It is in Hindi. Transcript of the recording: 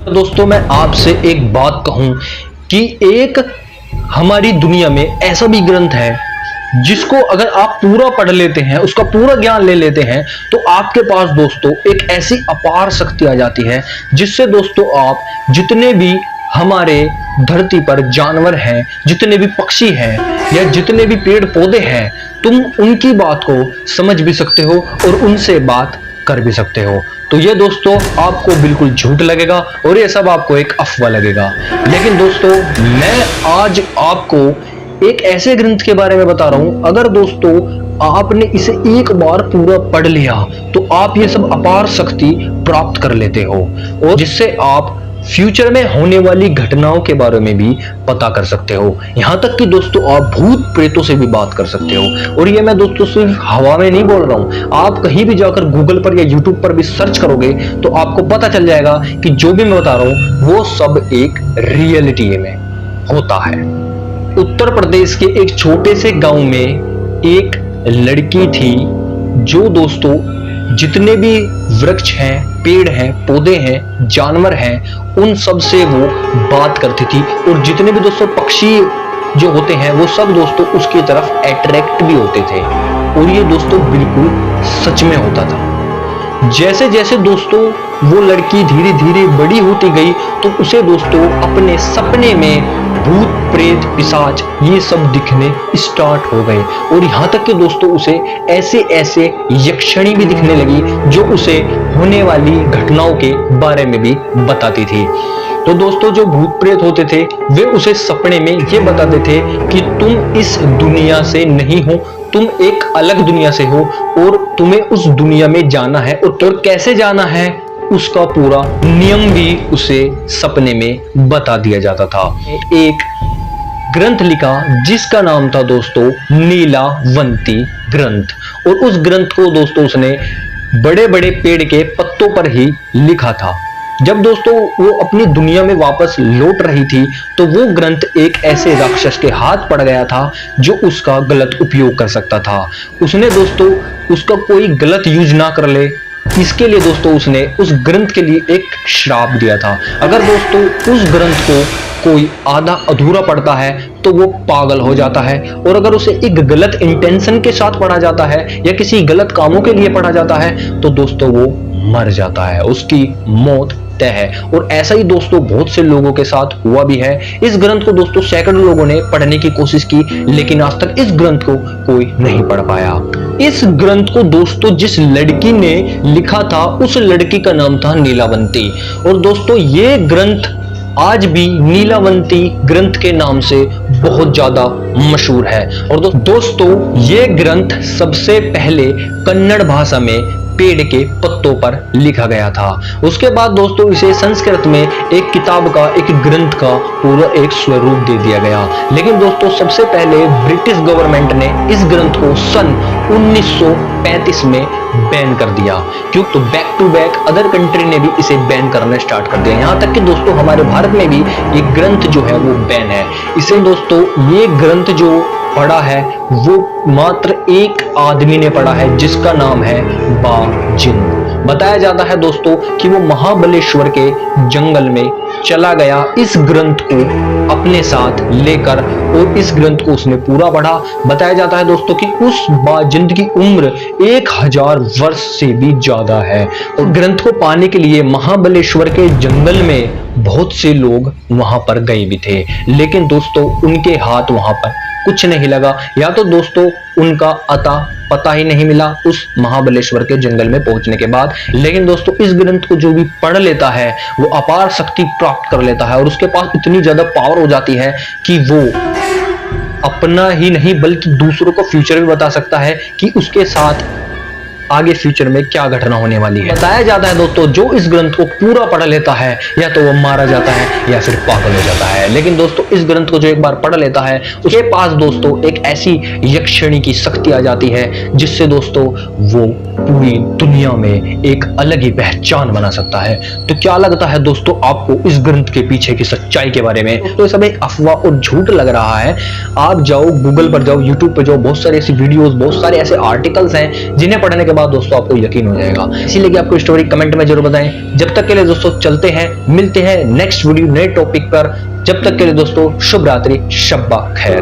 दोस्तों मैं आपसे एक बात कहूं कि एक हमारी दुनिया में ऐसा भी ग्रंथ है जिसको अगर आप पूरा पढ़ लेते हैं, उसका पूरा ज्ञान ले लेते हैं, तो आपके पास दोस्तों एक ऐसी अपार शक्ति आ जाती है जिससे दोस्तों आप जितने भी हमारे धरती पर जानवर हैं, जितने भी पक्षी हैं या जितने भी पेड़ पौधे हैं, तुम उनकी बात को समझ भी सकते हो और उनसे बात कर भी सकते हो। तो ये दोस्तों आपको बिल्कुल झूठ लगेगा और ये सब आपको एक अफवाह लगेगा, लेकिन दोस्तों मैं आज आपको एक ऐसे ग्रंथ के बारे में बता रहा हूं, अगर दोस्तों आपने इसे एक बार पूरा पढ़ लिया तो आप ये सब अपार शक्ति प्राप्त कर लेते हो और जिससे आप फ्यूचर में होने वाली घटनाओं के बारे में भी पता कर सकते हो। यहां तक कि दोस्तों आप भूत प्रेतों से भी बात कर सकते हो। और ये मैं दोस्तों सिर्फ हवा में नहीं बोल रहा हूं, आप कहीं भी जाकर गूगल पर या यूट्यूब पर भी सर्च करोगे तो आपको पता चल जाएगा कि जो भी मैं बता रहा हूं वो सब एक रियलिटी में होता है। उत्तर प्रदेश के एक छोटे से गांव में एक लड़की थी जो दोस्तों जितने भी वृक्ष हैं, पेड़ हैं, पौधे हैं, जानवर हैं, उन सब से वो बात करती थी और जितने भी दोस्तों पक्षी जो होते हैं वो सब दोस्तों उसकी तरफ अट्रैक्ट भी होते थे और ये दोस्तों बिल्कुल सच में होता था। जैसे जैसे दोस्तों वो लड़की धीरे धीरे बड़ी होती गई तो उसे दोस्तों अपने सपने में भूत प्रेत पिशाच ये सब दिखने स्टार्ट हो गए और यहां तक कि दोस्तों उसे ऐसे ऐसे यक्षिणी भी दिखने लगी जो उसे होने वाली घटनाओं के बारे में भी बताती थी। तो दोस्तों जो भूत प्रेत होते थे वे उसे सपने में ये बताते थे कि तुम इस दुनिया से नहीं हो, तुम एक अलग दुनिया से हो और तुम्हें उस दुनिया में जाना है और कैसे जाना है उसका पूरा नियम भी उसे सपने में बता दिया जाता था। एक ग्रंथ लिखा जिसका नाम था दोस्तों नीलावंती ग्रंथ और उस ग्रंथ को दोस्तों उसने बड़े बड़े पेड़ के पत्तों पर ही लिखा था। जब दोस्तों वो अपनी दुनिया में वापस लौट रही थी तो वो ग्रंथ एक ऐसे राक्षस के हाथ पड़ गया था जो उसका गलत उपयोग कर सकता था। उसने दोस्तों उसका कोई गलत यूज ना कर ले, इसके लिए दोस्तों उसने उस ग्रंथ के लिए एक श्राप दिया था। अगर दोस्तों उस ग्रंथ को कोई आधा अधूरा पढ़ता है तो वो पागल हो जाता है और अगर उसे एक गलत इंटेंशन के साथ पढ़ा जाता है या किसी गलत कामों के लिए पढ़ा जाता है तो दोस्तों वो मर जाता है, उसकी मौत तय है। और ऐसा ही दोस्तों बहुत से लोगों के साथ हुआ भी है। इस ग्रंथ को दोस्तों सैकड़ों लोगों ने पढ़ने की कोशिश की लेकिन आज तक इस ग्रंथ को कोई नहीं पढ़ पाया। इस ग्रंथ को दोस्तों जिस लड़की ने लिखा था उस लड़की का नाम था नीलावंती और दोस्तों ये ग्रंथ आज भी नीलावंती ग्रंथ के नाम से बहुत ज्यादा मशहूर है। और दोस्तों ये ग्रंथ सबसे पहले कन्नड़ भाषा में पेड़ के पत्तों पर लिखा गया था। उसके बाद दोस्तों इसे संस्कृत में एक किताब का, एक ग्रंथ का पूरा एक स्वरूप दे दिया गया। लेकिन दोस्तों सबसे पहले ब्रिटिश गवर्नमेंट ने इस ग्रंथ को सन 1935 में बैन कर दिया, क्यों तो back to back other country ने भी इसे बैन करना स्टार्ट कर दिया। यहाँ तक कि दोस्तों हमारे भारत में भी ये ग्रंथ जो है वो बैन है। इसे दोस्तों ये ग्रंथ जो पढ़ा है वो मात्र एक आदमी ने पढ़ा है जिसका नाम है बाजिंद। बताया जाता है दोस्तों कि वो महाबलेश्वर के जंगल में चला गया इस ग्रंथ को अपने साथ लेकर और इस ग्रंथ को उसने पूरा पढ़ा। बताया जाता है दोस्तों कि उस बाजिंद की उम्र 1000 वर्ष से भी ज्यादा है और ग्रंथ को पाने के लिए महाबलेश्वर के जंगल में बहुत से लोग वहां पर गए भी थे, लेकिन दोस्तों उनके हाथ वहां पर कुछ नहीं लगा, या तो दोस्तों उनका पता ही नहीं मिला उस महाबलेश्वर के जंगल में पहुंचने के बाद। लेकिन दोस्तों इस ग्रंथ को जो भी पढ़ लेता है वो अपार शक्ति प्राप्त कर लेता है और उसके पास इतनी ज्यादा पावर हो जाती है कि वो अपना ही नहीं बल्कि दूसरों को फ्यूचर भी बता सकता है कि उसके साथ आगे फ्यूचर में क्या घटना होने वाली है। बताया जाता है दोस्तों जो इस ग्रंथ को पूरा पढ़ लेता है या तो वो मारा जाता है या फिर पागल हो जाता है। लेकिन दोस्तों इस ग्रंथ को जो एक बार पढ़ लेता है उसके पास दोस्तों एक ऐसी यक्षिणी की शक्ति आ जाती है जिससे दोस्तों वो पूरी दुनिया में एक अलग ही पहचान बना सकता है। तो क्या लगता है दोस्तों आपको इस ग्रंथ के पीछे की सच्चाई के बारे में? दोस्तों सब एक अफवाह और झूठ लग रहा है। आप जाओ गूगल पर जाओ, यूट्यूब पर जाओ, बहुत सारी ऐसी वीडियोस, बहुत सारे ऐसे आर्टिकल्स हैं जिन्हें पढ़ने के बाद दोस्तों आपको यकीन हो जाएगा। इसीलिए कि आपको स्टोरी कमेंट में जरूर बताएं। जब तक के लिए दोस्तों चलते हैं, मिलते हैं नेक्स्ट वीडियो नए टॉपिक पर। जब तक के लिए दोस्तों शुभ रात्रि, शब्बा खैर।